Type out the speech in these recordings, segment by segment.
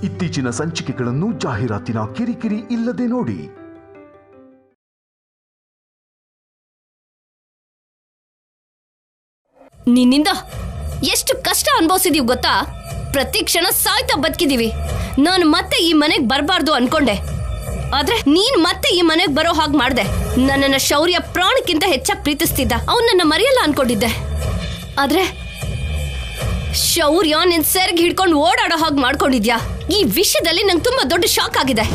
ಇತ್ತೀಚಿನ ಸಂಚಿಕೆಗಳನ್ನು ಜಾಹೀರಾತಿನ ಕಿರಿಕಿರಿ ಇಲ್ಲದೆ ನೋಡಿ. ನಿನ್ನಿಂದ ಎಷ್ಟು ಕಷ್ಟ ಅನುಭವಿಸಿದೀವಿ ಗೊತ್ತಾ? ಪ್ರತಿ ಕ್ಷಣ ಸಾಯ್ತಾ ಬದುಕಿದೀವಿ. ನಾನು ಮತ್ತೆ ಈ ಮನೆಗೆ ಬರಬಾರ್ದು ಅನ್ಕೊಂಡೆ, ಆದ್ರೆ ನೀನ್ ಮತ್ತೆ ಈ ಮನೆಗೆ ಬರೋ ಹಾಗೆ ಮಾಡ್ದೆ. ನನ್ನನ್ನ ಶೌರ್ಯ ಪ್ರಾಣಕ್ಕಿಂತ ಹೆಚ್ಚಾಗಿ ಪ್ರೀತಿಸ್ತಿದ್ದ, ಅವನನ್ನ ಮರೆಯಲ್ಲ ಅನ್ಕೊಂಡಿದ್ದೆ. ಆದ್ರೆ ಶೌರ್ಯ ನಿನ್ ಸೆರ್ಗ್ ಹಿಡ್ಕೊಂಡು ಓಡಾಡೋ ಹಾಗೆ ಮಾಡ್ಕೊಂಡಿದ್ಯಾ. ಈ ವಿಷಯದಲ್ಲಿ ನಂಗೆ ತುಂಬಾ ದೊಡ್ಡ ಶಾಕ್ ಆಗಿದೆ.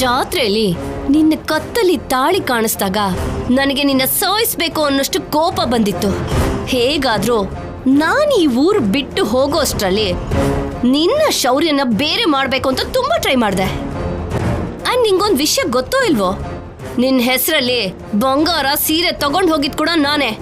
ಜಾತ್ರೆಯಲ್ಲಿ ನಿನ್ನ ಕತ್ತಲಿ ತಾಳಿ ಕಾಣಿಸ್ದಾಗ ನನಗೆ ನಿನ್ನ ಸಾಯಿಸ್ಬೇಕು ಅನ್ನೋಷ್ಟು ಕೋಪ ಬಂದಿತ್ತು. ಹೇಗಾದ್ರೂ ನಾನು ಈ ಊರು ಬಿಟ್ಟು ಹೋಗೋ ಅಷ್ಟರಲ್ಲಿ ನಿನ್ನ ಶೌರ್ಯನ ಬೇರೆ ಮಾಡ್ಬೇಕು ಅಂತ ತುಂಬಾ ಟ್ರೈ ಮಾಡಿದೆ. ಅಂಡ್ ನಿಂಗೊಂದು ವಿಷಯ ಗೊತ್ತೋ ಇಲ್ವೋ, ನಿನ್ನ ಹೆಸರಲ್ಲಿ ಬಂಗಾರ ಸೀರೆ ತಗೊಂಡು ಹೋಗಿದ್ ಕೂಡ ನಾನೇ.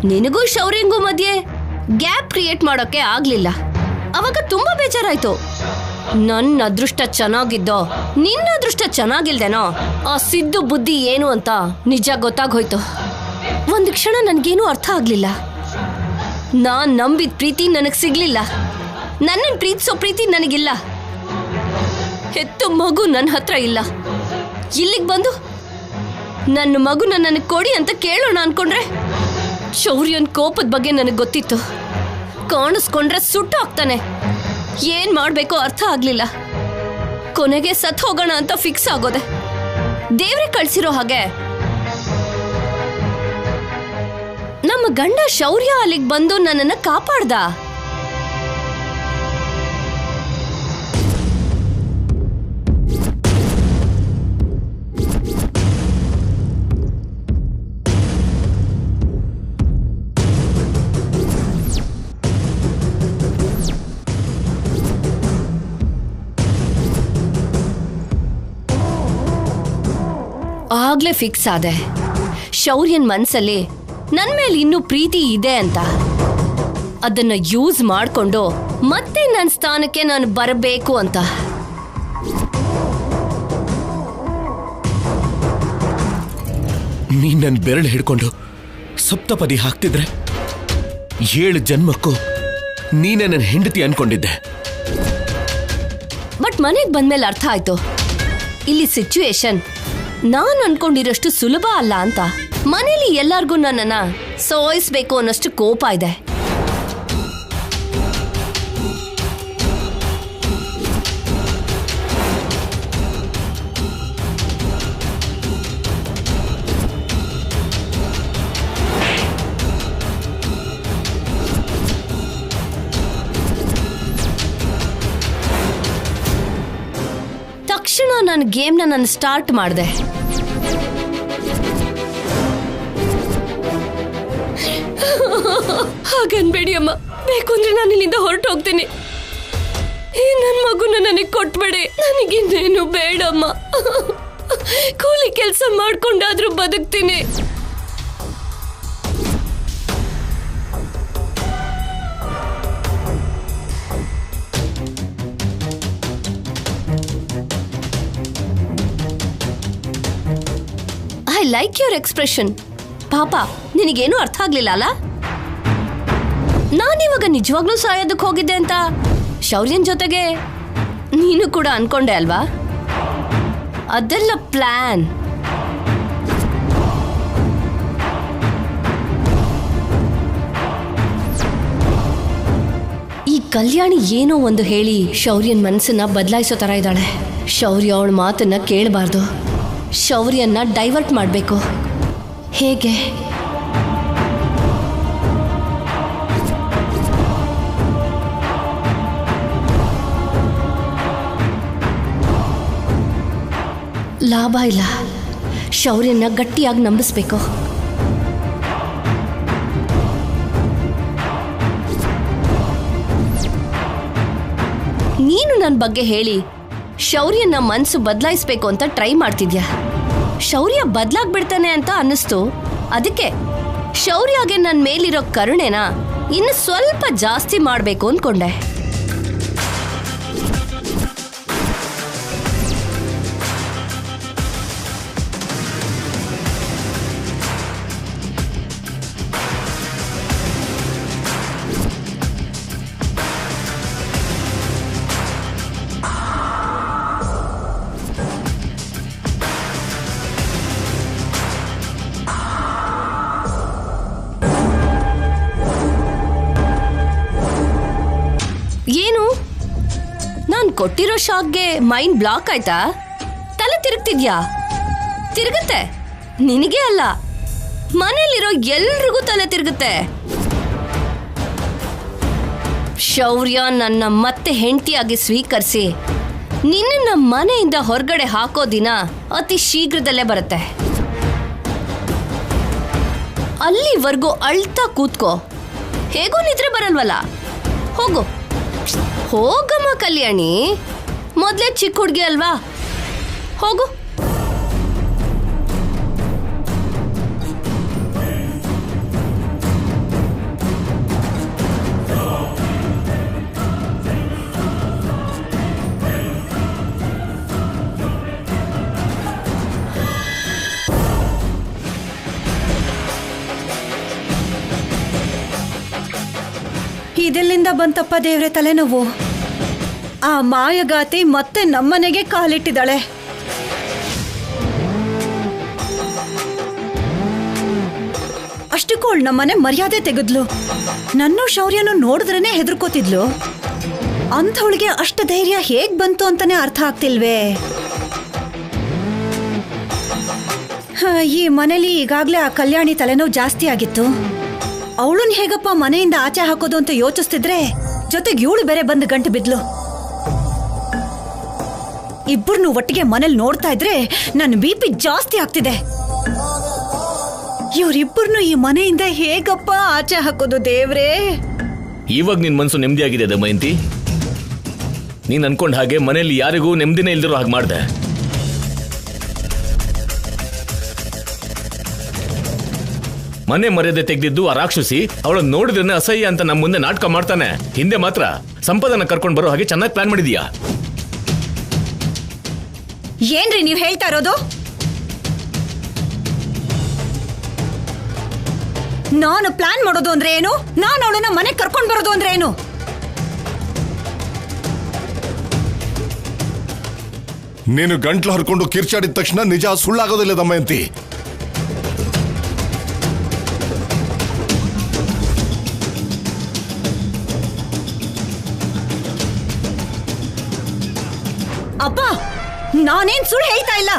ನಿನಗೂ ಶೌರ್ಯಂಗೂ ಮಧ್ಯೆ ಗ್ಯಾಪ್ ಕ್ರಿಯೇಟ್ ಮಾಡೋಕೆ ಆಗ್ಲಿಲ್ಲ. ಅವಾಗ ತುಂಬಾ ಬೇಜಾರಾಯ್ತು. ನನ್ನ ಅದೃಷ್ಟ ಚೆನ್ನಾಗಿದ್ದೋ ನಿನ್ನ ಅದೃಷ್ಟ ಚೆನ್ನಾಗಿಲ್ದೇನೋ, ಆ ಸಿದ್ದು ಬುದ್ಧಿ ಏನು ಅಂತ ನಿಜ ಗೊತ್ತಾಗೋಯ್ತು. ಒಂದು ಕ್ಷಣ ನನ್ಗೇನು ಅರ್ಥ ಆಗ್ಲಿಲ್ಲ. ನಾನ್ ನಂಬಿದ ಪ್ರೀತಿ ನನಗ್ ಸಿಗ್ಲಿಲ್ಲ. ನನ್ನನ್ ಪ್ರೀತಿಸೋ ಪ್ರೀತಿ ನನಗಿಲ್ಲ. ಹೆತ್ತು ಮಗು ನನ್ನ ಹತ್ರ ಇಲ್ಲ. ಇಲ್ಲಿಗೆ ಬಂದು ನನ್ನ ಮಗುನ ನನಗೆ ಕೊಡಿ ಅಂತ ಕೇಳೋಣ ಅನ್ಕೊಂಡ್ರೆ ಶೌರ್ಯನ್ ಕೋಪದ ಬಗ್ಗೆ ನನಗೆ ಗೊತ್ತಿತ್ತು. ಕಾಣಿಸ್ಕೊಂಡ್ರೆ ಸುಟ್ಟು ಹೋಗ್ತಾನೆ. ಏನ್ ಮಾಡ್ಬೇಕೋ ಅರ್ಥ ಆಗ್ಲಿಲ್ಲ. ಕೊನೆಗೆ ಸತ್ ಹೋಗೋಣ ಅಂತ ಫಿಕ್ಸ್ ಆಗೋದೆ. ದೇವ್ರೆ ಕಳ್ಸಿರೋ ಹಾಗೆ ನಮ್ಮ ಗಂಡ ಶೌರ್ಯ ಅಲ್ಲಿಗೆ ಬಂದು ನನ್ನನ್ನ ಕಾಪಾಡ್ದ. ಆಗ್ಲೇ ಫಿಕ್ಸ್ ಆದೆ ಶೌರ್ಯನ್ ಮನ್ಸಲ್ಲಿ ನನ್ ಮೇಲೆ ಇನ್ನೂ ಪ್ರೀತಿ ಇದೆ ಅಂತ. ಅದನ್ನ ಯೂಸ್ ಮಾಡ್ಕೊಂಡು ಮತ್ತೆ ನನ್ನ ಸ್ಥಾನಕ್ಕೆ ನಾನು ಬರಬೇಕು ಅಂತ. ನೀನ್ ನನ್ನ ಬೆರಳು ಹಿಡ್ಕೊಂಡು ಸಪ್ತಪದಿ ಹಾಕ್ತಿದ್ರೆ 7 ಜನ್ಮಕ್ಕೂ ನೀನೇ ನನ್ನ ಹೆಂಡತಿ ಅನ್ಕೊಂಡಿದ್ದೆ. ಬಟ್ ಮನೆಗೆ ಬಂದ್ಮೇಲೆ ಅರ್ಥ ಆಯ್ತು, ಇಲ್ಲಿ ಸಿಚುವೇಶನ್ ನಾನು ಅನ್ಕೊಂಡಿರೋಷ್ಟು ಸುಲಭ ಅಲ್ಲ ಅಂತ. ಮನೇಲಿ ಎಲ್ಲಾರ್ಗೂ ನನ್ನನ್ನ ಸೋಯಿಸ್ಬೇಕು ಅನ್ನೋಷ್ಟು ಕೋಪ ಇದೆ. ತಕ್ಷಣ ನನ್ನ ಗೇಮ್ನ ನಾನು ಸ್ಟಾರ್ಟ್ ಮಾಡಿದೆ. ಹಾಗನ್ಬೇಡಿ ಅಮ್ಮ, ಬೇಕು ಅಂದ್ರೆ ನಾನು ಇಲ್ಲಿಂದ ಹೊರಟು ಹೋಗ್ತೀನಿ. ನನ್ನ ಮಗುನ ನನಗೆ ಕೊಟ್ಬೇಡಿ. ನನಗಿನ್ನೇನು ಬೇಡಮ್ಮ. ಕೂಲಿ ಕೆಲಸ ಮಾಡ್ಕೊಂಡಾದ್ರೂ ಬದುಕ್ತೀನಿ. I like your expression. ಪಾಪ, ನಿನಗೇನು ಅರ್ಥ ಆಗ್ಲಿಲ್ಲ ಅಲ್ಲ? ನಾನಿವಾಗ ನಿಜವಾಗ್ಲೂ ಸಾಯೋದಕ್ಕೆ ಹೋಗಿದ್ದೆ ಅಂತ ಶೌರ್ಯನ್ ಜೊತೆಗೆ ನೀನು ಕೂಡ ಅನ್ಕೊಂಡೆ ಅಲ್ವಾ? ಅದೆಲ್ಲ ಪ್ಲಾನ್. ಈ ಕಲ್ಯಾಣಿ ಏನೋ ಒಂದು ಹೇಳಿ ಶೌರ್ಯನ್ ಮನಸ್ಸನ್ನ ಬದಲಾಯಿಸೋ ತರ ಇದ್ದಾಳೆ. ಶೌರ್ಯ ಅವಳ ಮಾತನ್ನ ಕೇಳಬಾರ್ದು. ಶೌರ್ಯನ್ನ ಡೈವರ್ಟ್ ಮಾಡಬೇಕು. ಹೇಗೆ? ಲಾಭ ಇಲ್ಲ. ಶೌರ್ಯನ ಗಟ್ಟಿಯಾಗಿ ನಂಬಿಸ್ಬೇಕು. ನೀನು ನನ್ನ ಬಗ್ಗೆ ಹೇಳಿ ಶೌರ್ಯನ ಮನ್ಸು ಬದಲಾಯಿಸ್ಬೇಕು ಅಂತ ಟ್ರೈ ಮಾಡ್ತಿದ್ಯಾ. ಶೌರ್ಯ ಬದಲಾಗ್ಬಿಡ್ತಾನೆ ಅಂತ ಅನ್ನಿಸ್ತು. ಅದಕ್ಕೆ ಶೌರ್ಯಗೆ ನನ್ನ ಮೇಲಿರೋ ಕರುಣೆನ ಇನ್ನು ಸ್ವಲ್ಪ ಜಾಸ್ತಿ ಮಾಡಬೇಕು ಅನ್ಕೊಂಡೆ. ಏನು ನಾನ್ ಕೊಟ್ಟಿರೋ ಶಾಕ್ಗೆ ಮೈಂಡ್ ಬ್ಲಾಕ್ ಆಯ್ತಾ? ತಲೆ ತಿರುಗ್ತಿದ್ಯಾ? ತಿರುಗುತ್ತೆ. ನಿನಗೆ ಅಲ್ಲ, ಮನೇಲಿರೋ ಎಲ್ರಿಗೂ ತಲೆ ತಿರುಗುತ್ತೆ. ಶೌರ್ಯ ನನ್ನ ಮತ್ತೆ ಹೆಂಡತಿಯಾಗಿ ಸ್ವೀಕರಿಸಿ ನಿನ್ನ ಮನೆಯಿಂದ ಹೊರಗಡೆ ಹಾಕೋ ದಿನ ಅತಿ ಶೀಘ್ರದಲ್ಲೇ ಬರುತ್ತೆ. ಅಲ್ಲಿವರೆಗೂ ಅಳ್ತಾ ಕೂತ್ಕೋ. ಹೇಗೂ ನಿದ್ರೆ ಬರಲ್ವಲ್ಲ, ಹೋಗು. ಹೋಗಮ್ಮ ಕಲ್ಯಾಣಿ, ಮೊದ್ಲೇ ಚಿಕ್ಕ ಹುಡುಗಿ ಅಲ್ವಾ, ಹೋಗು. ಇದೆಲ್ಲಿಂದ ಬಂತಪ್ಪ ದೇವ್ರೆ ತಲೆನೋವು? ಆ ಮಾಯಗಾತಿ ಮತ್ತೆ ನಮ್ಮನೆಗೆ ಕಾಲಿಟ್ಟಿದ್ದಾಳೆ. ಅಷ್ಟಕ್ಕೂ ನಮ್ಮನೆ ಮರ್ಯಾದೆ ತೆಗೆದ್ಲು. ನನ್ನ ಶೌರ್ಯನು ನೋಡಿದ್ರೇನೆ ಹೆದರ್ಕೋತಿದ್ಲು. ಅಂಥವಳಿಗೆ ಅಷ್ಟು ಧೈರ್ಯ ಹೇಗ್ ಬಂತು ಅಂತಾನೆ ಅರ್ಥ ಆಗ್ತಿಲ್ವೇ. ಈ ಮನೇಲಿ ಈಗಾಗ್ಲೇ ಆ ಕಲ್ಯಾಣಿ ತಲೆನೋವು ಜಾಸ್ತಿ ಆಗಿತ್ತು. ಅವಳನ್ನ ಹೇಗಪ್ಪ ಮನೆಯಿಂದ ಆಚೆ ಹಾಕೋದು ಅಂತ ಯೋಚಿಸ್ತಿದ್ರೆ ಜೊತೆಗೆ ಇವಳು ಬೇರೆ ಬಂದು ಗಂಟು ಬಿದ್ಲು. ಇಬ್ಬರನ್ನು ಒಟ್ಟಿಗೆ ಮನೇಲಿ ನೋಡ್ತಾ ಇದ್ರೆ ನನ್ನ BP ಜಾಸ್ತಿ ಆಗ್ತಿದೆ. ಇವರಿಬ್ಬರನ್ನು ಈ ಮನೆಯಿಂದ ಹೇಗಪ್ಪ ಆಚೆ ಹಾಕೋದು ದೇವ್ರೇ? ಇವಾಗ ನಿನ್ ಮನ್ಸು ನೆಮ್ಮದಿಯಾಗಿದೆ ದಮಯಂತಿ. ನೀನ್ ಅನ್ಕೊಂಡ್ ಹಾಗೆ ಮನೆಯಲ್ಲಿ ಯಾರಿಗೂ ನೆಮ್ಮದಿನೇ ಇಲ್ದಿರೋ ಹಾಗೆ ಮಾಡ್ದೆ. ಮನೆ ಮರ್ಯಾದೆ ತೆಗೆದಿದ್ದು ಆ ರಾಕ್ಷಸಿ ಅವಳನ್ನ ನೋಡಿದ್ರೆ ಅಸಹ್ಯ ಅಂತ ನಮ್ಮ ಮುಂದೆ ನಾಟಕ ಮಾಡ್ತಾನೆ. ಹಿಂದೆ ಮಾತ್ರ ಸಂಪದನ ಕರ್ಕೊಂಡು ಬರೋ ಹಾಗೆ ಚೆನ್ನಾಗಿ ಪ್ಲಾನ್ ಮಾಡಿದೀಯಾ. ಏನ್ರಿ ನೀವ್ ಹೇಳ್ತಾ ಇರೋದು? ನಾನು ಪ್ಲಾನ್ ಮಾಡೋದು ಅಂದ್ರೆ ಏನು? ನಾನು ಅವಳನ್ನ ಮನೆ ಕರ್ಕೊಂಡು ಬರೋದು ಅಂದ್ರೆ ಏನು? ನೀನು ಗಂಟ್ಲು ಹರ್ಕೊಂಡು ಕಿರ್ಚಾಡಿದ ತಕ್ಷಣ ನಿಜ ಸುಳ್ಳಾಗೋದಿಲ್ಲ ದಮಯಂತಿ. ಅಪ್ಪ, ನಾನೇನ್ ಸುಳ್ಳು ಹೇಳ್ತಾ ಇಲ್ಲ.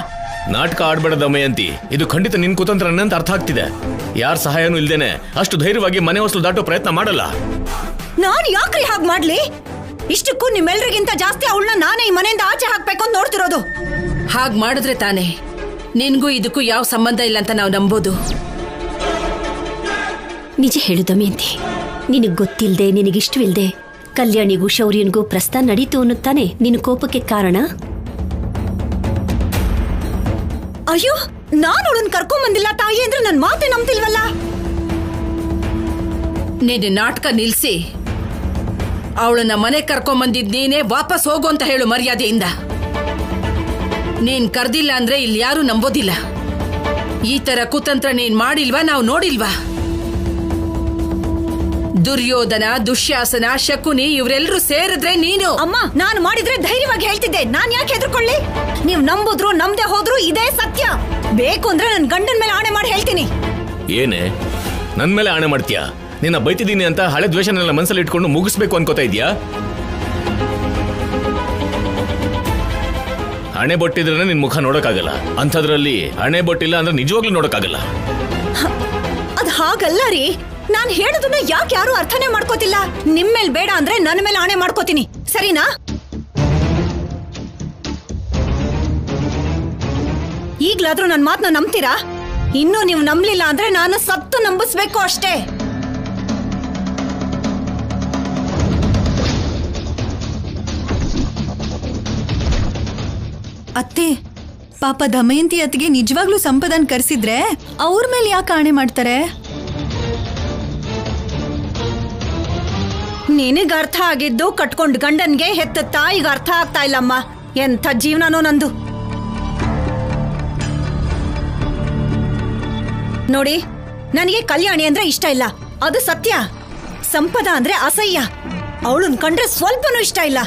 ನಾಟಕ ಆಡ್ಬೇಡ ದಮಯಂತಿ. ಇದು ಖಂಡಿತ ನಿನ್ ಕುತಂತ್ರ ಅಂತ ಅರ್ಥ ಆಗ್ತಿದೆ. ಯಾರ ಸಹಾಯನೂ ಇಲ್ದೇನೆ ಅಷ್ಟು ಧೈರ್ಯವಾಗಿ ಮನೆ ಹೊಸಲು ದಾಟೋ ಪ್ರಯತ್ನ ಮಾಡಲ್ಲ. ನಾನ್ ಯಾಕ್ರಿ ಹಾಗೆ ಮಾಡ್ಲಿ? ಇಷ್ಟಕ್ಕೂ ನಿಮ್ಮೆಲ್ರಿಗಿಂತ ಜಾಸ್ತಿ ಅವಳನ್ನ ನಾನೇ ಈ ಮನೆಯಿಂದ ಆಚೆ ಹಾಕ್ಬೇಕು ಅಂತ ನೋಡ್ತಿರೋದು. ಹಾಗ್ ಮಾಡಿದ್ರೆ ತಾನೇ ನಿನ್ಗೂ ಇದಕ್ಕೂ ಯಾವ ಸಂಬಂಧ ಇಲ್ಲ ಅಂತ ನಾವು ನಂಬೋದು. ನಿಜ ಹೇಳು ದಮಯಂತಿ, ನಿನಗ್ ಗೊತ್ತಿಲ್ದೆ ನಿನಗಿಷ್ಟವಿಲ್ದೆ ಕಲ್ಯಾಣಿಗೂ ಶೌರ್ಯನಿಗೂ ಪ್ರಸ್ತಾನ ನಡೀತು ಅನ್ನುತ್ತಾನೆ ನಿನ್ನ ಕೋಪಕ್ಕೆ ಕಾರಣ. ಅಯ್ಯೋ, ನಾನು ಅವಳನ್ನ ಕರ್ಕೊಂಡ್ ಬಂದಿಲ್ಲ ತಾಯಿ ಅಂದ್ರೆ ನನ್ ಮಾತೆ ನಂಬ್ತಿಲ್ವಲ್ಲ. ನೀನು ನಾಟಕ ನಿಲ್ಸಿ ಅವಳನ್ನ ಮನೆ ಕರ್ಕೊಂಬಂದಿದ್ ನೀನೇ ವಾಪಸ್ ಹೋಗು ಅಂತ ಹೇಳು ಮರ್ಯಾದೆಯಿಂದ. ನೀನ್ ಕರ್ದಿಲ್ಲ ಅಂದ್ರೆ ಇಲ್ಲಿ ಯಾರು ನಂಬೋದಿಲ್ಲ. ಈ ತರ ಕುತಂತ್ರ ನೀನ್ ಮಾಡಿಲ್ವಾ? ನಾವು ನೋಡಿಲ್ವಾ? ದುರ್ಯೋಧನ, ದುಶ್ಯಾಸನ, ಶಕುನಿ ಇವರೆಲ್ಲರೂ ಸೇರಿದ್ರೆ ನೀನು. ಅಮ್ಮ, ನಾನು ಮಾಡಿದ್ರೆ ಧೈರ್ಯವಾಗಿ ಹೇಳ್ತಿದ್ದೆ. ನಾನ್ ಯಾಕೆ ಹೆದರ್ಕೊಳ್ಳಿ? ನೀವ್ ನಂಬುದ್ರು ನಂಬದೆ ಹೋದ್ರು ಇದೇ ಸತ್ಯ. ಬೇಕು ಅಂದ್ರೆ ನನ್ ಗಂಡನ ಮೇಲೆ ಆಣೆ ಮಾಡಿ ಹೇಳ್ತೀನಿ. ಏನೇ ನನ್ ಮೇಲೆ ಆಣೆ ಮಾಡ್ತೀಯಾ? ನಿನ್ನ ಬೈತಿದ್ದೀನಿ ಅಂತ ಹಳೆ ದ್ವೇಷನೆಲ್ಲ ಮನಸ್ಸಲ್ಲಿ ಇಟ್ಕೊಂಡು ಮುಗಿಸ್ಬೇಕು ಅನ್ಕೋತಾ ಇದೀಯಾ? ಹಣೆ ಬೊಟ್ಟಿದ್ರೆ ನಿನ್ ಮುಖ ನೋಡಕ್ಕಾಗಲ್ಲ. ಅಂಥದ್ರಲ್ಲಿ ಹಣೆ ಬೊಟ್ಟಿಲ್ಲ ಅಂದ್ರೆ ನಿಜವಾಗ್ಲೂ ನೋಡಕ್ಕಾಗಲ್ಲ. ಅದ್ ಹಾಗಲ್ಲ ರೀ. ನಾನ್ ಹೇಳೋದನ್ನ ಯಾಕೆ ಯಾರು ಅರ್ಥನೇ ಮಾಡ್ಕೋತಿಲ್ಲ? ನಿಮ್ಮೇಲ್ ಬೇಡ ಅಂದ್ರೆ ನನ್ನ ಮೇಲೆ ಆಣೆ ಮಾಡ್ಕೋತೀನಿ, ಸರಿನಾ? ಈಗ್ಲಾದ್ರೂ ನನ್ ಮಾತನ್ನ ನಂಬ್ತೀರಾ? ಇನ್ನೂ ನೀವು ನಂಬಲಿಲ್ಲ ಅಂದ್ರೆ ನಾನು ಸತ್ತು ನಂಬಿಸ್ಬೇಕು ಅಷ್ಟೇ. ಅತ್ತೆ, ಪಾಪ ದಮಯಂತಿ ಅತ್ತಿಗೆ ನಿಜವಾಗ್ಲೂ ಸಂಪದನ್ ಕರ್ಸಿದ್ರೆ ಅವ್ರ ಮೇಲೆ ಯಾಕೆ ಆಣೆ ಮಾಡ್ತಾರೆ? ನಿನಗ್ ಅರ್ಥ ಆಗಿದ್ದು ಕಟ್ಕೊಂಡ್ ಗಂಡನ್ಗೆ ಹೆತ್ತ ತಾಯಿಗೆ ಅರ್ಥ ಆಗ್ತಾ ಇಲ್ಲಮ್ಮ. ಎಂಥ ಜೀವನನೋ ನಂದು. ನೋಡಿ, ನನಗೆ ಕಲ್ಯಾಣಿ ಅಂದ್ರೆ ಇಷ್ಟ ಇಲ್ಲ, ಅದು ಸತ್ಯ. ಸಂಪದ ಅಂದ್ರೆ ಅಸಹ್ಯ. ಅವಳನ್ ಕಂಡ್ರೆ ಸ್ವಲ್ಪನೂ ಇಷ್ಟ ಇಲ್ಲ.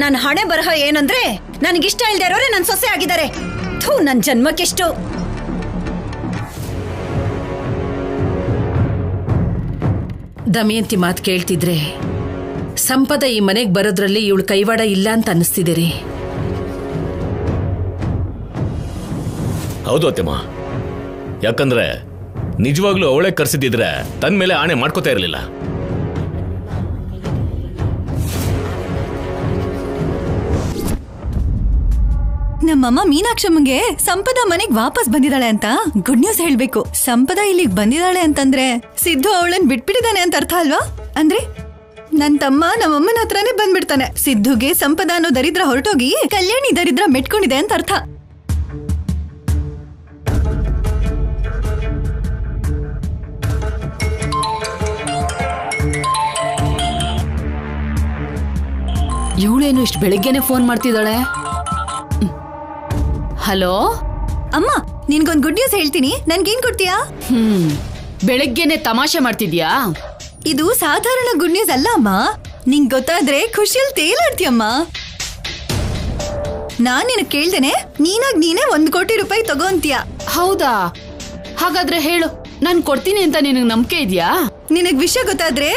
ನನ್ನ ಹಣೆ ಬರಹ ಏನಂದ್ರೆ ನನಗಿಷ್ಟ ಇಲ್ದೇ ಇರೋರೆ ನನ್ ಸೊಸೆ ಆಗಿದ್ದಾರೆ. ಥೂ, ನನ್ ಜನ್ಮಕ್ಕೆಷ್ಟು. ದಮಯಂತಿ ಮಾತು ಕೇಳ್ತಿದ್ರೆ ಸಂಪದ ಈ ಮನೆಗೆ ಬರೋದ್ರಲ್ಲಿ ಇವಳು ಕೈವಾಡ ಇಲ್ಲ ಅಂತ ಅನ್ನಿಸ್ತಿದೆ ರೀ. ಹೌದು ಅತ್ತೆಮ್ಮ, ಯಾಕಂದ್ರೆ ನಿಜವಾಗ್ಲೂ ಅವಳೇ ಕರ್ಸಿದ್ರೆ ತನ್ನ ಮೇಲೆ ಆಣೆ ಮಾಡ್ಕೋತಾ ಇರಲಿಲ್ಲ. ನಮ್ಮಮ್ಮ ಮೀನಾಕ್ಷಮ್ಮಂಗೆ ಸಂಪದ ಮನೆಗ್ ವಾಪಸ್ ಬಂದಿದ್ದಾಳೆ ಅಂತ ಗುಡ್ ನ್ಯೂಸ್ ಹೇಳ್ಬೇಕು. ಸಂಪದ ಇಲ್ಲಿಗೆ ಬಂದಿದ್ದಾಳೆ ಅಂತಂದ್ರೆ ಸಿದ್ದು ಅವಳನ್ ಬಿಟ್ಬಿಟ್ಟಿದ್ದಾನೆ ಅಂತ ಅರ್ಥ ಅಲ್ವಾ? ಅಂದ್ರೆ ನನ್ ತಮ್ಮ ನಮ್ಮಮ್ಮನ ಹತ್ರನೇ ಬಂದ್ಬಿಡ್ತಾನೆ. ಸಿದ್ದುಗೆ ಸಂಪದ ಅನ್ನೋ ದರಿದ್ರ ಹೊರಟೋಗಿ ಕಲ್ಯಾಣಿ ದರಿದ್ರ ಮೆಟ್ಕೊಂಡಿದೆ ಅಂತ ಅರ್ಥ. ಇವಳೇನು ಇಷ್ಟು ಬೆಳಿಗ್ಗೆನೆ ಫೋನ್ ಮಾಡ್ತಿದ್ದಾಳೆ? ಹಲೋ ಅಮ್ಮ, ನಿನ್ಗೊಂದ್ ಗುಡ್ ನ್ಯೂಸ್ ಹೇಳ್ತೀನಿ, ನನ್ಗೇನ್ ಕೊಡ್ತೀಯಾ? ಬೆಳಿಗ್ಗೆನೆ ತಮಾಷೆ ಮಾಡ್ತಿದ್ಯಾ? ಇದು ಸಾಧಾರಣ ಗುಡ್ ನ್ಯೂಸ್ ಅಲ್ಲ ಅಮ್ಮ. ನಿಂಗ್ ಗೊತ್ತಾದ್ರೆ ಖುಷಿಯಲ್ಲಿ ತೇಲಾಡ್ತೀಯಮ್ಮ. ನಾನ್ ನಿನಗ್ ಕೇಳ್ದೇನೆ ನೀನೇ 1 ಕೋಟಿ ರೂಪಾಯಿ ತಗೋಂತೀಯ. ಹೌದಾ? ಹಾಗಾದ್ರೆ ಹೇಳು, ನಾನ್ ಕೊಡ್ತೀನಿ ಅಂತ ನಿನಗ್ ನಂಬಿಕೆ ಇದ್ಯಾ? ನಿನಗ್ ವಿಷಯ ಗೊತ್ತಾದ್ರೆ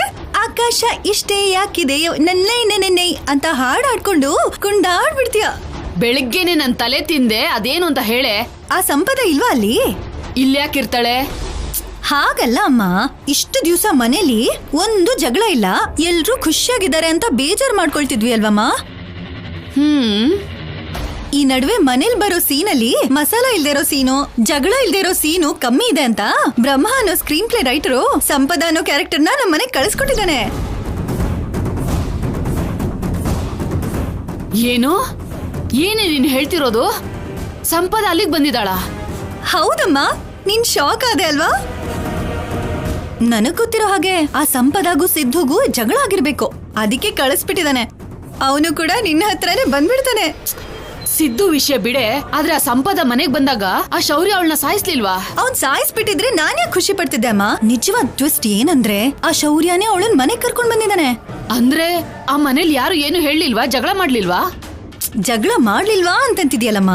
ಆಕಾಶ ಇಷ್ಟೇ ಯಾಕಿದೆಯೋ ನನ್ನೈ ನೆನ್ನೆ ಅಂತ ಹಾಡಾಡ್ಕೊಂಡು ಕುಂಡಾಡ್ಬಿಡ್ತೀಯ. ಬೆಳಿಗ್ಗೆನೆ ನನ್ ತಲೆ ತಿಂದೆ, ಅದೇನು ಅಂತ ಹೇಳೆ. ಆ ಸಂಪದ ಇಲ್ವಾ ಅಲ್ಲಿ? ಇಲ್ಯಾಕಿರ್ತಾಳೆ? ಹಾಗಲ್ಲ ಅಮ್ಮ, ಇಷ್ಟು ದಿವಸ ಮನೇಲಿ ಒಂದು ಜಗಳ ಇಲ್ಲ, ಎಲ್ರೂ ಖುಷಿಯಾಗಿದ್ದಾರೆ ಅಂತ ಬೇಜಾರ್ ಮಾಡ್ಕೊಳ್ತಿದ್ವಿ ಅಲ್ವಮ್ಮ? ಈ ನಡುವೆ ಮನೇಲಿ ಬರೋ ಸೀನಲ್ಲಿ ಮಸಾಲ ಇಲ್ದೇ ಇರೋ ಸೀನು, ಜಗಳ ಇಲ್ದೇ ಇರೋ ಸೀನು ಕಮ್ಮಿ ಇದೆ ಅಂತ ಬ್ರಹ್ಮ ಅನ್ನೋ ಸ್ಕ್ರೀನ್ ಪ್ಲೇ ರೈಟರು ಸಂಪದ ಅನ್ನೋ ಕ್ಯಾರೆಕ್ಟರ್ನ ನಮ್ಮ ಮನೆಗೆ ಕಳಿಸ್ಕೊಟ್ಟಿದ್ದಾನೆ. ಏನು? ಏನೇ ನೀನ್ ಹೇಳ್ತಿರೋದು? ಸಂಪದ ಅಲ್ಲಿಗೆ ಬಂದಿದ್ದಾಳ? ಹೌದಮ್ಮ, ನೀನ್ ಶಾಕ್ ಆದೆ ಅಲ್ವಾ? ನನಗ್ ಗೊತ್ತಿರೋ ಹಾಗೆ ಆ ಸಂಪದಾಗೂ ಸಿದ್ದುಗೂ ಜಗಳ ಆಗಿರ್ಬೇಕು, ಅದಕ್ಕೆ ಕಳಿಸ್ಬಿಟ್ಟಿದ್ದಾನೆ. ಅವನು ಕೂಡ ನಿನ್ನ ಹತ್ರನೇ ಬಂದ್ಬಿಡ್ತಾನೆ. ಸಿದ್ದು ವಿಷಯ ಬಿಡೆ, ಆದ್ರೆ ಆ ಸಂಪದ ಮನೆಗ್ ಬಂದಾಗ ಆ ಶೌರ್ಯ ಅವಳನ್ನ ಸಾಯಿಸ್ಲಿಲ್ವಾ? ಅವ್ನ್ ಸಾಯಿಸ್ಬಿಟ್ಟಿದ್ರೆ ನಾನೇ ಖುಷಿ ಪಡ್ತಿದ್ದೆ ಅಮ್ಮ. ನಿಜವಾದ ಟ್ವಿಸ್ಟ್ ಏನಂದ್ರೆ ಆ ಶೌರ್ಯನೇ ಅವಳನ್ ಮನೆಗ್ ಕರ್ಕೊಂಡ್ ಬಂದಿದ್ದಾನೆ. ಅಂದ್ರೆ ಆ ಮನೇಲಿ ಯಾರು ಏನು ಹೇಳಿಲ್ವಾ? ಜಗಳ ಮಾಡ್ಲಿಲ್ವಾ? ಜಗಳ ಮಾಡ್ಲಿಲ್ವಾ ಅಂತಂತಿದ್ಯಲ್ಲಮ್ಮ.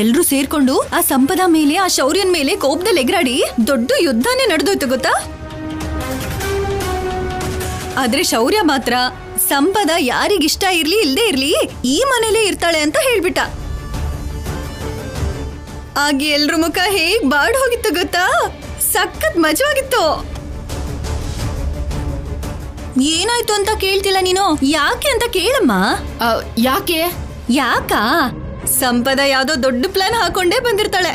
ಎಲ್ರೂ ಸೇರ್ಕೊಂಡು ಆ ಸಂಪದ ಮೇಲೆ ಆ ಶೌರ್ಯನ್ ಮೇಲೆ ಕೋಪದಲ್ಲಿ ಎಗರಾಡಿ ದೊಡ್ಡ ಯುದ್ಧನೇ ನಡೆದೋಯ್ತು ಗೊತ್ತಾ? ಆದ್ರೆ ಶೌರ್ಯ ಮಾತ್ರ ಸಂಪದ ಯಾರಿಗಿಷ್ಟ ಇರ್ಲಿ ಇಲ್ದೇ ಇರ್ಲಿ ಈ ಮನೇಲೇ ಇರ್ತಾಳೆ ಅಂತ ಹೇಳ್ಬಿಟ್ಟ. ಆಗ ಎಲ್ರ ಮುಖ ಹೇಗ್ ಬಾಡ್ ಹೋಗಿತ್ತು ಗೊತ್ತಾ? ಸಖತ್ ಮಜವಾಗಿತ್ತು. ಏನಾಯ್ತು ಅಂತ ಕೇಳ್ತಿಲ್ಲ ನೀನು? ಯಾಕೆ ಅಂತ ಕೇಳಮ್ಮ. ಯಾಕೆ? ಯಾಕಾ? ಸಂಪದ ಯಾವ್ದೋ ದೊಡ್ಡ ಪ್ಲಾನ್ ಹಾಕೊಂಡೇ ಬಂದಿರ್ತಾಳೆ.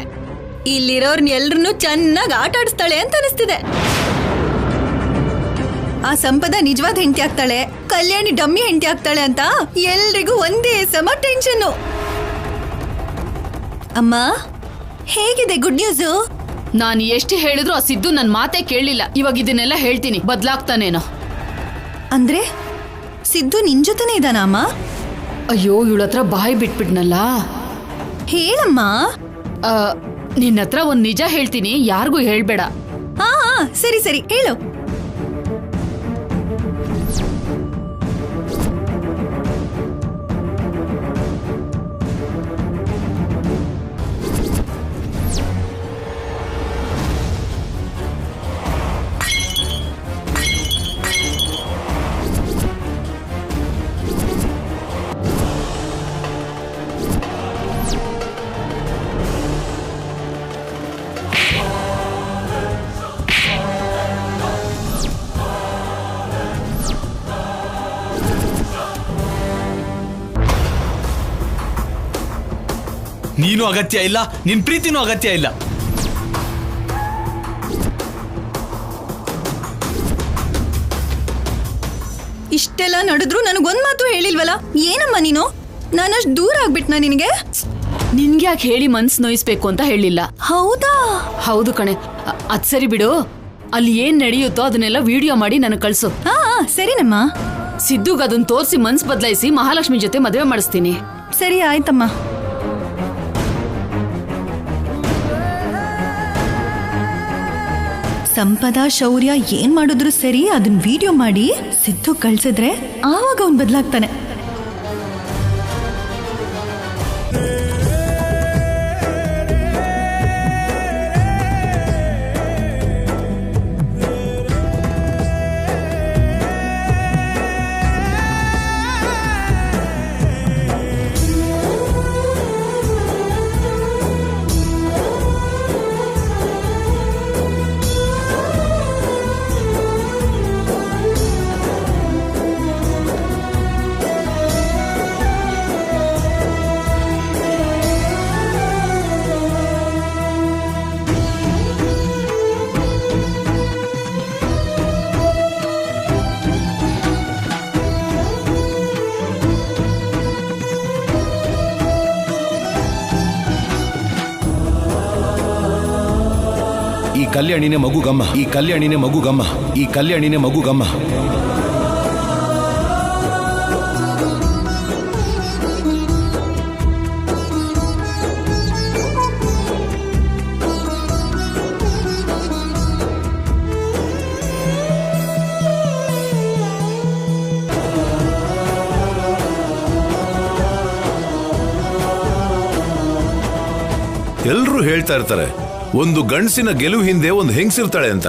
ಇಲ್ಲಿರೋರ್ನ ಎಲ್ರನ್ನೂ ಚೆನ್ನಾಗಿ ಆಟ ಆಡಿಸ್ತಾಳೆ ಅಂತ ಅನಿಸ್ತಿದೆ. ಆ ಸಂಪದ ನಿಜವಾದ ಹೆಂಡತಿ ಆಗ್ತಾಳೆ, ಕಲ್ಯಾಣಿ ಡಮ್ಮಿ ಹೆಂಡತಿ ಆಗ್ತಾಳೆ ಅಂತ ಎಲ್ರಿಗೂ ಒಂದೇ ಸಮ ಟೆನ್ಷನ್ನು. ಅಮ್ಮ, ಹೇಗಿದೆ ಗುಡ್ ನ್ಯೂಸು? ನಾನು ಎಷ್ಟು ಹೇಳಿದ್ರು ಆ ಸಿದ್ದು ನನ್ ಮಾತೇ ಕೇಳಲಿಲ್ಲ. ಇವಾಗ ಇದನ್ನೆಲ್ಲ ಹೇಳ್ತೀನಿ, ಬದ್ಲಾಗ್ತಾನೇನೋ. ಅಂದ್ರೆ ಸಿದ್ದು ನಿನ್ ಜೊತೆನೇ ಇದ್ದಾನ ಅಮ್ಮ? ಅಯ್ಯೋ, ಇವಳತ್ರ ಬಾಯಿ ಬಿಟ್ಬಿಟ್ನಲ್ಲ. ಹೇಳಮ್ಮ. ನಿನ್ನತ್ರ ಒಂದ್ ನಿಜ ಹೇಳ್ತೀನಿ, ಯಾರಿಗೂ ಹೇಳ್ಬೇಡ. ಹಾ ಸರಿ ಸರಿ ಹೇಳು. ನೀನು ಅಗತ್ಯ ಇಲ್ಲ, ನಿನ್ ಪ್ರೀತಿನೂ ಅಗತ್ಯ ಇಲ್ಲ. ಇಷ್ಟೆಲ್ಲ ನಡೆದ್ರು ನನಗೊಂದ್ ಮಾತು ಹೇಳಿಲ್ವಲ್ಲ? ಏನಮ್ಮ ನೀನು? ನಾನಷ್ಟು ದೂರ ಆಗ್ಬಿಟ್ನಾ ನಿನಗೆ? ನಿನ್ಗ್ಯಾಕೆ ಹೇಳಿ ಮನ್ಸ್ ನೋಯಿಸ್ಬೇಕು ಅಂತ ಹೇಳಿಲ್ಲ. ಹೌದಾ? ಹೌದು ಕಣೆ. ಅದ್ ಸರಿ ಬಿಡು, ಅಲ್ಲಿ ಏನ್ ನಡೆಯುತ್ತೋ ಅದನ್ನೆಲ್ಲ ವಿಡಿಯೋ ಮಾಡಿ ನನಗೆ ಕಳ್ಸು. ಹಾ ಸರಿನಮ್ಮ. ಸಿದ್ದುಗ್ ಅದನ್ನ ತೋರಿಸಿ ಮನ್ಸ್ ಬದಲಾಯಿಸಿ ಮಹಾಲಕ್ಷ್ಮಿ ಜೊತೆ ಮದುವೆ ಮಾಡಿಸ್ತೀನಿ. ಸರಿ ಆಯ್ತಮ್ಮ. ಸಂಪದ ಶೌರ್ಯ ಏನ್ ಮಾಡಿದ್ರು ಸರಿ, ಅದನ್ನ ವಿಡಿಯೋ ಮಾಡಿ ಸಿದ್ದು ಕಳ್ಸಿದ್ರೆ ಆವಾಗ ಅವ್ನ್ ಬದಲಾಗ್ತಾನೆ. ಈ ಕಲ್ಯಾಣಿನೇ ಮಗುಗಮ್ಮ, ಈ ಕಲ್ಯಾಣಿನೇ ಮಗುಗಮ್ಮ, ಈ ಕಲ್ಯಾಣಿನೇ ಮಗುಗಮ್ಮ. ಎಲ್ರೂ ಹೇಳ್ತಾ ಇರ್ತಾರೆ ಒಂದು ಗಂಡಸಿನ ಗೆಲುವು ಹಿಂದೆ ಒಂದು ಹೆಂಗಸಿರ್ತಾಳೆ ಅಂತ.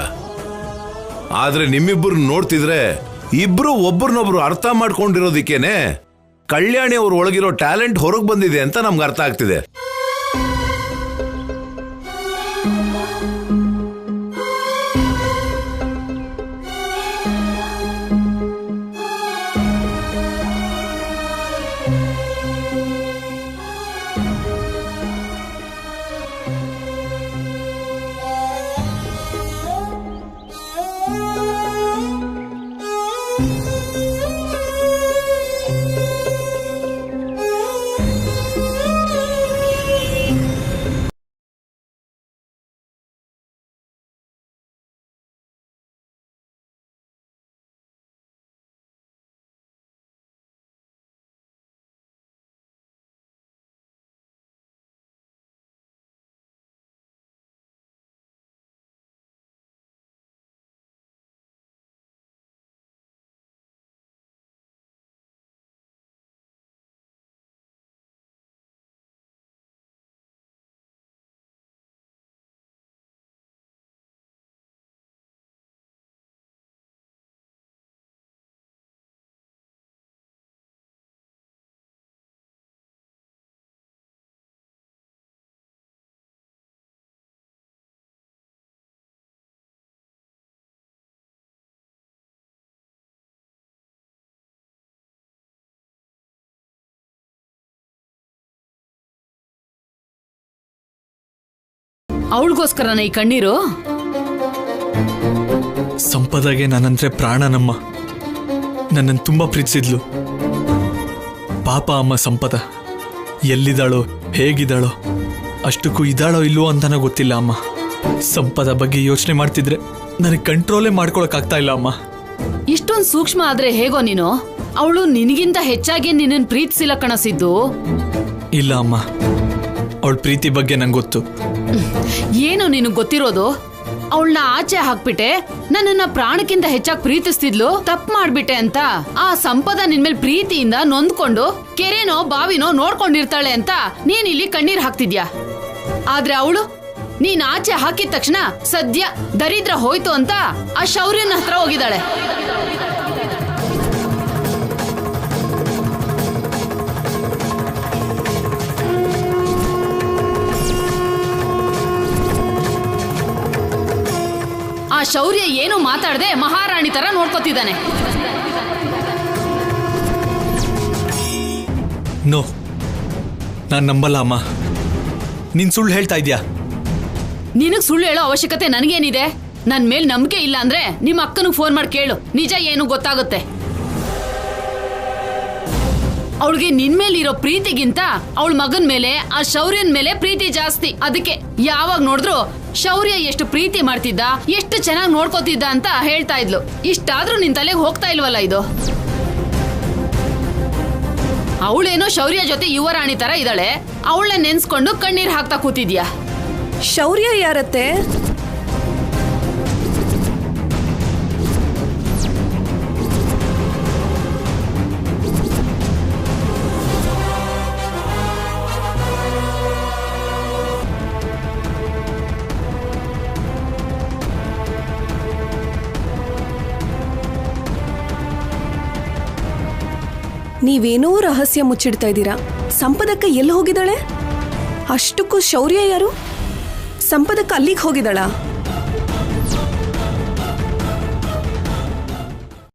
ಆದ್ರೆ ನಿಮ್ಮಿಬ್ಬರು ನೋಡ್ತಿದ್ರೆ ಇಬ್ರು ಒಬ್ಬರನ್ನೊಬ್ರು ಅರ್ಥ ಮಾಡ್ಕೊಂಡಿರೋದಿಕ್ಕೇನೆ ಕಲ್ಯಾಣಿ ಅವ್ರ ಒಳಗಿರೋ ಟ್ಯಾಲೆಂಟ್ ಹೊರಗೆ ಬಂದಿದೆ ಅಂತ ನಮ್ಗೆ ಅರ್ಥ ಆಗ್ತಿದೆ. ಅವಳಿಗೋಸ್ಕರನ ಈ ಕಣ್ಣೀರು? ಸಂಪದಾಗೆ ನಾನಂದ್ರೆ ಪ್ರಾಣನಮ್ಮ. ನನ್ನನ್ನು ತುಂಬಾ ಪ್ರೀತಿಸಿದ್ಲು. ಪಾಪ ಅಮ್ಮ ಸಂಪದ ಎಲ್ಲಿದ್ದಾಳೋ ಹೇಗಿದ್ದಾಳೋ, ಅಷ್ಟಕ್ಕೂ ಇದ್ದಾಳೋ ಇಲ್ವೋ ಅಂತಾನೆ ಗೊತ್ತಿಲ್ಲ ಅಮ್ಮ. ಸಂಪದ ಬಗ್ಗೆ ಯೋಚನೆ ಮಾಡ್ತಿದ್ರೆ ನನಗೆ ಕಂಟ್ರೋಲೇ ಮಾಡ್ಕೊಳಕ್ಕಾಗ್ತಾ ಇಲ್ಲ ಅಮ್ಮ. ಇಷ್ಟೊಂದು ಸೂಕ್ಷ್ಮ ಆದ್ರೆ ಹೇಗೋ ನೀನು? ಅವಳು ನಿನಗಿಂತ ಹೆಚ್ಚಾಗಿ ನಿನ್ನನ್ನು ಪ್ರೀತಿಸಿಲ್ಲ ಕಣಸಿದ್ದು. ಇಲ್ಲ ಅಮ್ಮ, ಅವಳ ಪ್ರೀತಿ ಬಗ್ಗೆ ನಂಗೆ ಗೊತ್ತು. ಏನು ನಿನಗೆ ಗೊತ್ತಿರೋದು? ಅವಳನ್ನ ಆಚೆ ಹಾಕ್ಬಿಟ್ಟೆ, ನನ್ನನ್ನ ಪ್ರಾಣಕ್ಕಿಂತ ಹೆಚ್ಚಾಗಿ ಪ್ರೀತಿಸ್ತಿದ್ಲು, ತಪ್ಪು ಮಾಡ್ಬಿಟ್ಟೆ ಅಂತ ಆ ಸಂಪದ ನಿನ್ಮೇಲೆ ಪ್ರೀತಿಯಿಂದ ನೊಂದ್ಕೊಂಡು ಕೆರೆನೋ ಬಾವಿನೋ ನೋಡ್ಕೊಂಡಿರ್ತಾಳೆ ಅಂತ ನೀನ್ ಇಲ್ಲಿ ಕಣ್ಣೀರ್ ಹಾಕ್ತಿದ್ಯಾ. ಆದ್ರೆ ಅವಳು ನೀನ್ ಆಚೆ ಹಾಕಿದ ತಕ್ಷಣ ಸದ್ಯ ದರಿದ್ರ ಹೋಯ್ತು ಅಂತ ಆ ಶೌರ್ಯನ ಹತ್ರ ಹೋಗಿದ್ದಾಳೆ. ಆ ಶೌರ್ಯ ಏನು ಮಾತಾಡದೆ ಮಹಾರಾಣಿ ತರ ನೋಡ್ಕೋತಿದ್ದಾನೆ. ನೋ, ನಾನ್ ನಂಬಲ್ಲ ಅಮ್ಮ. ನೀನ್ ಸುಳ್ಳು ಹೇಳ್ತಾ ಇದ್ಯಾ. ನಿನಗ್ ಸುಳ್ಳು ಹೇಳೋ ಅವಶ್ಯಕತೆ ನನಗೇನಿದೆ? ನನ್ ಮೇಲ್ ನಂಬಿಕೆ ಇಲ್ಲ ಅಂದ್ರೆ ನಿಮ್ಮ ಅಕ್ಕನಿಗೆ ಫೋನ್ ಮಾಡಿ ಕೇಳು, ನಿಜ ಏನು ಗೊತ್ತಾಗುತ್ತೆ. ಅವಳಿಗೆ ನಿನ್ ಮೇಲೆ ಇರೋ ಪ್ರೀತಿಗಿಂತ ಅವಳ ಮಗನ್ ಮೇಲೆ ಆ ಶೌರ್ಯನ್ ಮೇಲೆ ಪ್ರೀತಿ ಜಾಸ್ತಿ. ಅದಕ್ಕೆ ಯಾವಾಗ ನೋಡಿದ್ರು ಶೌರ್ಯ ಎಷ್ಟು ಪ್ರೀತಿ ಮಾಡ್ತಿದ್ದ, ಎಷ್ಟು ಚೆನ್ನಾಗಿ ನೋಡ್ಕೋತಿದ್ದ ಅಂತ ಹೇಳ್ತಾ ಇದ್ಲು. ಇಷ್ಟಾದ್ರೂ ನಿನ್ ತಲೆಗೆ ಹೋಗ್ತಾ ಇಲ್ವಲ್ಲ ಇದು? ಅವಳೇನೋ ಶೌರ್ಯ ಜೊತೆ ಯುವರಾಣಿ ತರ ಇದ್ದಾಳೆ, ಅವಳನ್ನ ನೆನ್ಸ್ಕೊಂಡು ಕಣ್ಣೀರ್ ಹಾಕ್ತಾ ಕೂತಿದ್ಯಾ. ಶೌರ್ಯ ಯಾರತ್ತೆ? ನೀವೇನೋ ರಹಸ್ಯ ಮುಚ್ಚಿಡ್ತಾ ಇದ್ದೀರಾ. ಸಂಪದಕ್ಕ ಎಲ್ಲಿ ಹೋಗಿದ್ದಾಳೆ? ಅಷ್ಟಕ್ಕೂ ಶೌರ್ಯ ಯಾರು? ಸಂಪದಕ್ಕ ಅಲ್ಲಿಗೆ ಹೋಗಿದ್ದಾಳ?